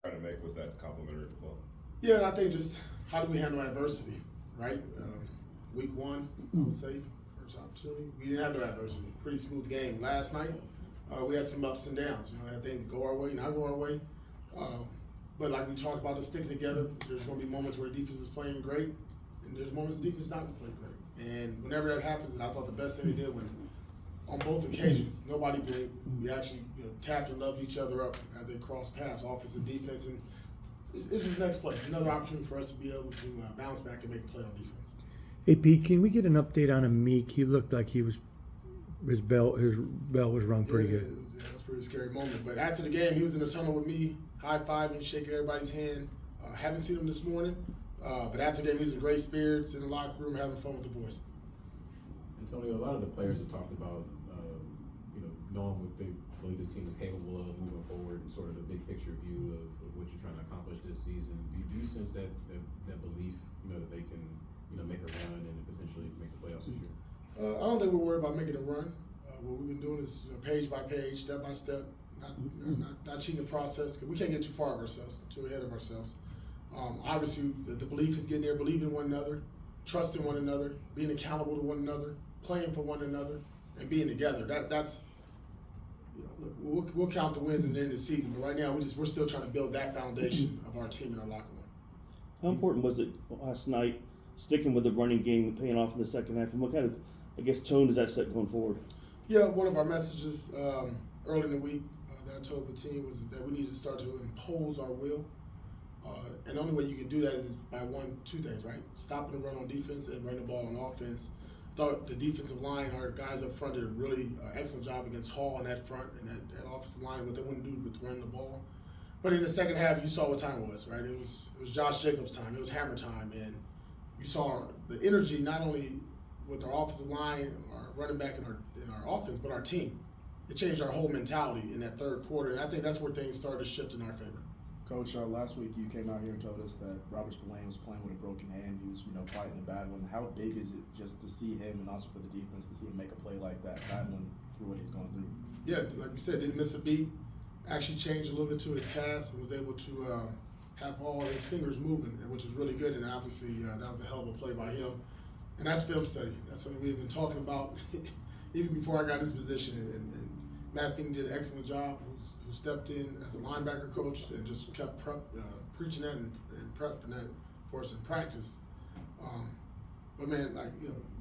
trying to make with that complimentary football? Yeah, and I think just how do we handle adversity, right? Week one, I would say, first opportunity. We didn't have no adversity. Pretty smooth game. Last night, we had some ups and downs. You know, had things go our way, not go our way. But like we talked about, us sticking together. There's going to be moments where the defense is playing great, and there's moments the defense is not going to play great. And whenever that happens, and I thought the best thing they did when on both occasions, nobody blinked. We actually tapped and loved each other up as they crossed paths, offense and defense. And this is the next play. It's another opportunity for us to be able to bounce back and make a play on defense. Hey Pete, can we get an update on Amik? He looked like his bell was rung pretty good. That was a pretty scary moment. But after the game, he was in the tunnel with me, high-fiving, shaking everybody's hand. Haven't seen him this morning, but after the game, he was in great spirits in the locker room, having fun with the boys. Antonio, a lot of the players have talked about, knowing what they believe this team is capable of moving forward and sort of the big picture view of what you're trying to accomplish this season. Do you sense that belief, that they can, make a run and potentially make the playoffs this year? I don't think we're worried about making a run. What we've been doing is page by page, step by step, not cheating the process, because we can't get too far of ourselves, too ahead of ourselves. Obviously, the belief is getting there, believing in one another, trusting one another, being accountable to one another, playing for one another, and being together. That's look, we'll count the wins at the end of the season, but right now we're still trying to build that foundation of our team and our locker room. How important was it last night, sticking with the running game and paying off in the second half? And what kind of, tone does that set going forward? Yeah, one of our messages early in the week that I told the team was that we need to start to impose our will. And the only way you can do that is by two things, right? Stopping the run on defense and running the ball on offense. Thought the defensive line, our guys up front, did a really excellent job against Hall on that front and that offensive line, what they wouldn't do with running the ball. But in the second half, you saw what time it was, right? It was Josh Jacobs' time. It was hammer time. And you saw the energy not only with our offensive line, our running back, and our offense, but our team. It changed our whole mentality in that third quarter, and I think that's where things started to shift in our favor. Coach, last week you came out here and told us that Robert Spillane was playing with a broken hand. He was, fighting a battle. And how big is it just to see him, and also for the defense to see him make a play like that, battling through what he's going through? Yeah, like we said, didn't miss a beat. Actually changed a little bit to his cast and was able to have all his fingers moving, which was really good. And obviously, that was a hell of a play by him. And that's film study. That's something we've been talking about even before I got this position. And Matt Feeney did an excellent job, who stepped in as a linebacker coach and just kept preaching that and prepping that for us in practice. But man,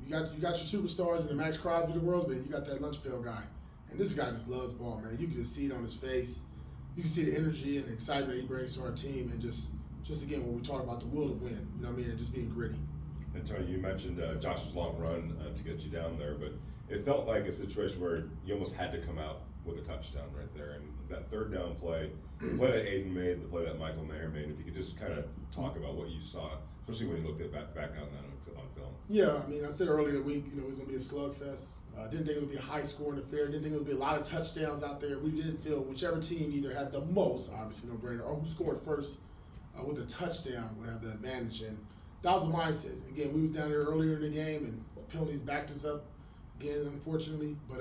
you got your superstars and the Max Crosby of the world, but you got that lunch pail guy. And this guy just loves ball, man. You can just see it on his face. You can see the energy and the excitement he brings to our team, and just again, when we talk about the will to win, and just being gritty. And Tony, you mentioned Josh's long run to get you down there, but it felt like a situation where you almost had to come out with a touchdown right there. And that third down play, the play that Aiden made, the play that Michael Mayer made, if you could just kind of talk about what you saw, especially when you looked at back out on film. Yeah, I said earlier in the week, it was going to be a slugfest. Didn't think it would be a high-scoring affair. Didn't think it would be a lot of touchdowns out there. We did feel whichever team either had the most, obviously no-brainer, or who scored first with a touchdown would have the advantage. And that was the mindset. Again, we was down there earlier in the game, and the penalties backed us up again, unfortunately. But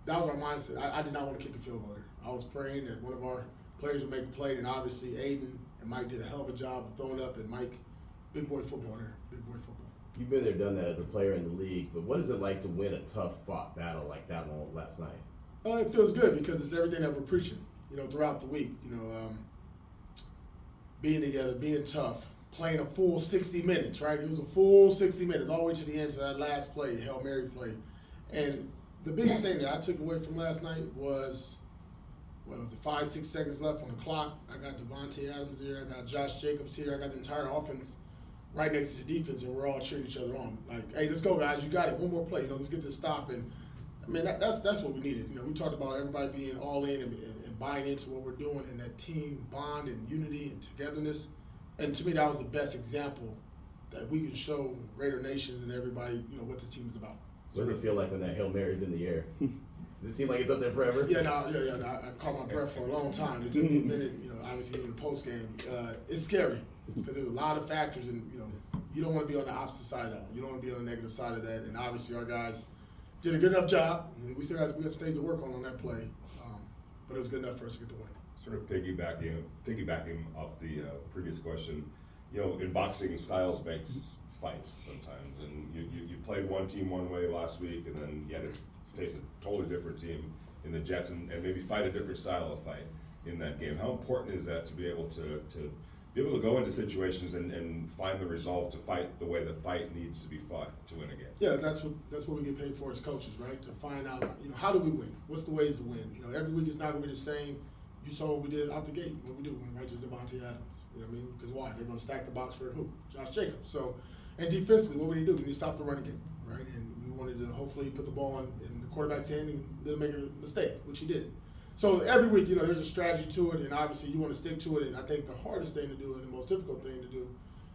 that was our mindset. I did not want to kick a field goal there. I was praying that one of our players would make a play, and obviously Aiden and Mike did a hell of a job of throwing up, and Mike, big boy football there, big boy football. You've been there, done that as a player in the league, but what is it like to win a tough-fought battle like that one last night? It feels good because it's everything that we're preaching, throughout the week. Being together, being tough, playing a full 60 minutes, right? It was a full 60 minutes all the way to the end to that last play, the Hail Mary play. And the biggest thing that I took away from last night was, 5, 6 seconds left on the clock. I got Devontae Adams here. I got Josh Jacobs here. I got the entire offense right next to the defense, and we're all cheering each other on. Like, hey, let's go, guys. You got it. One more play. Let's get this stop. And, that's what we needed. We talked about everybody being all in and buying into what we're doing, and that team bond and unity and togetherness. And to me, that was the best example that we can show Raider Nation and everybody, what this team is about. What does it feel like when that Hail Mary's in the air? Does it seem like it's up there forever? Yeah, I caught my breath for a long time. It took me a minute, obviously in the post game. It's scary because there's a lot of factors, and you don't want to be on the opposite side of that one. You don't want to be on the negative side of that. And obviously our guys did a good enough job. We got some things to work on that play, but it was good enough for us to get the win. Sort of piggybacking off the previous question, you know, in boxing, styles makes fights sometimes, and you played one team one way last week, and then you had to face a totally different team in the Jets, and maybe fight a different style of fight in that game. How important is that to be able to go into situations and find the resolve to fight the way the fight needs to be fought to win a game? Yeah, that's what we get paid for as coaches, right? To find out, you know, how do we win? What's the ways to win? You know, every week it's not going to be the same. You saw what we did out the gate. What we do, we went right to Devontae Adams. You know what I mean? Because why? They're going to stack the box for who? Josh Jacobs. So, and defensively, what we need to do? We need to stop the running game, right? And we wanted to hopefully put the ball in the quarterback's hand and didn't make a mistake, which he did. So every week, you know, there's a strategy to it, and obviously you want to stick to it. And I think the hardest thing to do and the most difficult thing to do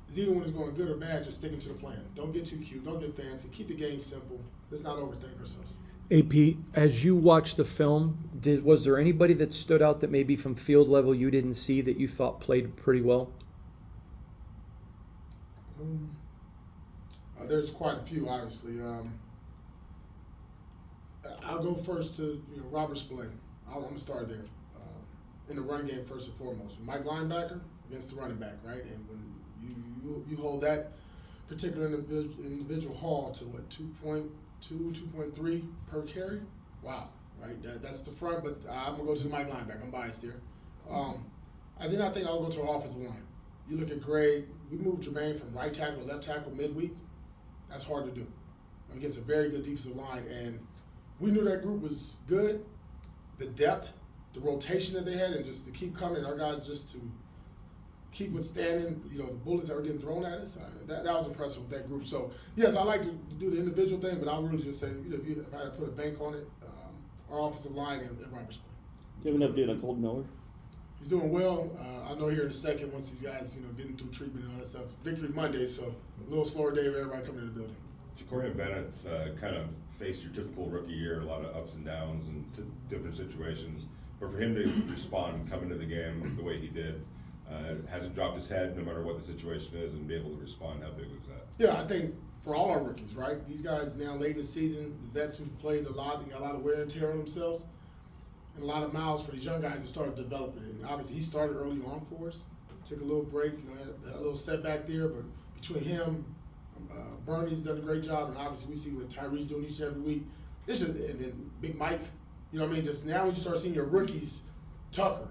is, even when it's going good or bad, just sticking to the plan. Don't get too cute. Don't get fancy. Keep the game simple. Let's not overthink ourselves. AP, as you watched the film, was there anybody that stood out that maybe from field level you didn't see that you thought played pretty well? There's quite a few, obviously. I'll go first to Robert Spillane. I'm going to start there. In the run game, first and foremost. Mike linebacker against the running back, right? And when you hold that particular individual haul to what, 2.2, 2.3 per carry? Wow, right? That's the front, but I'm going to go to the Mike linebacker. I'm biased here. I think I'll go to our offensive line. You look at Greg, we moved Jermaine from right tackle to left tackle midweek. That's hard to do against a very good defensive line. And we knew that group was good. The depth, the rotation that they had, and just to keep coming, our guys just to keep withstanding, the bullets that were getting thrown at us. That was impressive with that group. So, yes, I like to do the individual thing, but I'll really just say, if I had to put a bank on it, our offensive line and Robert Spillane. Do you have an update on Colton Miller? He's doing well. I know here in a second, once these guys, getting through treatment and all that stuff. Victory Monday, so a little slower day of everybody coming in the building. Jacorian Bennett's kind of faced your typical rookie year, a lot of ups and downs and different situations. But for him to respond, come into the game the way he did, hasn't dropped his head no matter what the situation is, and be able to respond, how big was that? Yeah, I think for all our rookies, right? These guys now late in the season, the vets who've played a lot, and got a lot of wear and tear on themselves, and a lot of miles for these young guys to start developing. And obviously, he started early on for us, took a little break, had a little setback there, but between him, Bernie's done a great job, and obviously we see what Tyree's doing each and every week. It's just, and then Big Mike, just now when you start seeing your rookies, Tucker,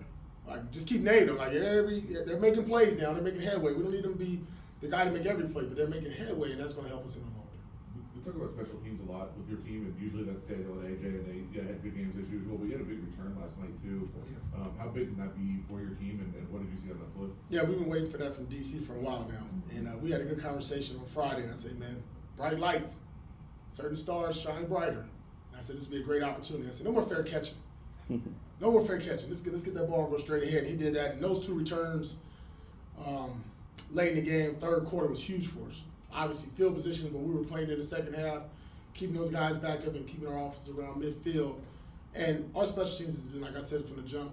just keep naming them. They're making plays now, they're making headway. We don't need them to be the guy to make every play, but they're making headway, and that's going to help us in the long run. We talk about special teams a lot with your team, and usually that's Daniel and AJ, and they had good games as usual. We had a big return last night too. Oh, yeah. How big can that be for your team, and what did you see on that play? Yeah, we've been waiting for that from DC for a while now, and we had a good conversation on Friday, and I said, man, bright lights, certain stars shine brighter. And I said, this would be a great opportunity. I said, no more fair catching. No more fair catching. Let's get that ball and go straight ahead. And he did that, and those two returns late in the game, third quarter, was huge for us. Obviously, field position, but we were playing in the second half, keeping those guys backed up and keeping our offense around midfield. And our special teams has been, like I said from the jump,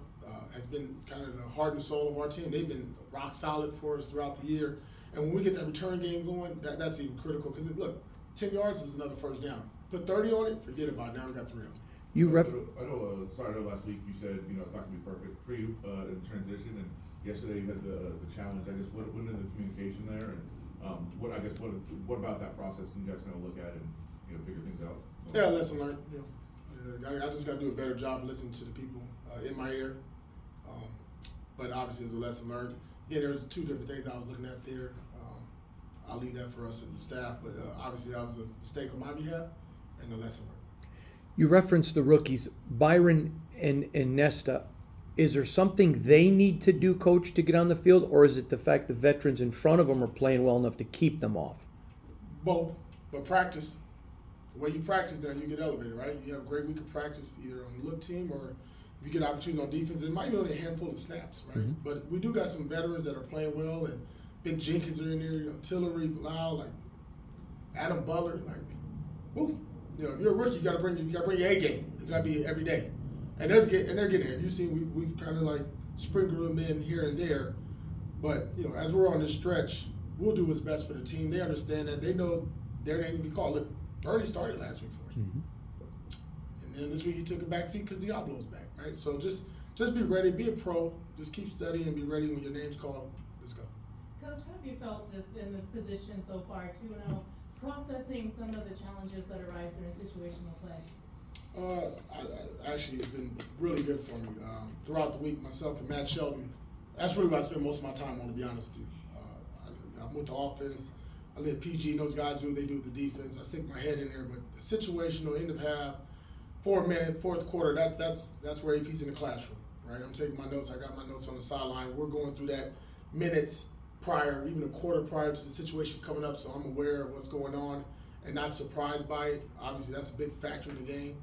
has been kind of the heart and soul of our team. They've been rock solid for us throughout the year. And when we get that return game going, that's even critical. Because, look, 10 yards is another first down. Put 30 on it, forget about it. Now we got 3 on it. I know last week you said, it's not going to be perfect for you in transition, and yesterday you had the challenge. I guess what in the communication there, and what about that process can you guys kind of look at and figure things out? Yeah, lesson learned. I just got to do a better job listening to the people in my ear. But obviously, it's a lesson learned. Yeah, there's two different things I was looking at there. I'll leave that for us as a staff, but obviously that was a mistake on my behalf and a lesson learned. You referenced the rookies, Byron and Nesta. Is there something they need to do, Coach, to get on the field, or is it the fact the veterans in front of them are playing well enough to keep them off? Both, but practice. The way you practice, then you get elevated, right? You have a great week of practice either on the look team or if you get opportunities on defense. It might be only a handful of snaps, right? Mm-hmm. But we do got some veterans that are playing well, and Big Jenkins are in there, Tillery, Blau, Adam Butler, woo. If you're a rookie, you got to bring your A game. It's got to be every day, and they're getting there. You've seen we've kind of sprinkled them in here and there, but as we're on this stretch, we'll do what's best for the team. They understand that. They know their name will be called. Look, Bernie started last week for us, and then this week he took a back seat because Diablo's back, right? So just just be ready, be a pro, just keep studying and be ready when your name's called. Let's go. Coach, how have you felt just in this position so far too, now processing some of the challenges that arise during situational play? Actually, it's been really good for me. Throughout the week, myself and Matt Shelton, that's really what I spend most of my time on, to be honest with you. I'm with the offense. I let PG and those guys do what they do with the defense. I stick my head in there, but the situational end of half, 4 minute, fourth quarter, that's where AP's in the classroom, right? I'm taking my notes. I got my notes on the sideline. We're going through that minutes prior, even a quarter prior to the situation coming up, so I'm aware of what's going on and not surprised by it. Obviously, that's a big factor in the game.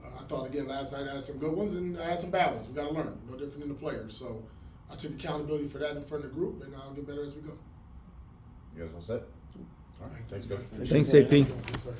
I thought again last night I had some good ones and I had some bad ones. We got to learn, no different than the players. So I took accountability for that in front of the group, and I'll get better as we go. You guys all set? All right, thanks, guys. Thanks, AP. Yes, sir.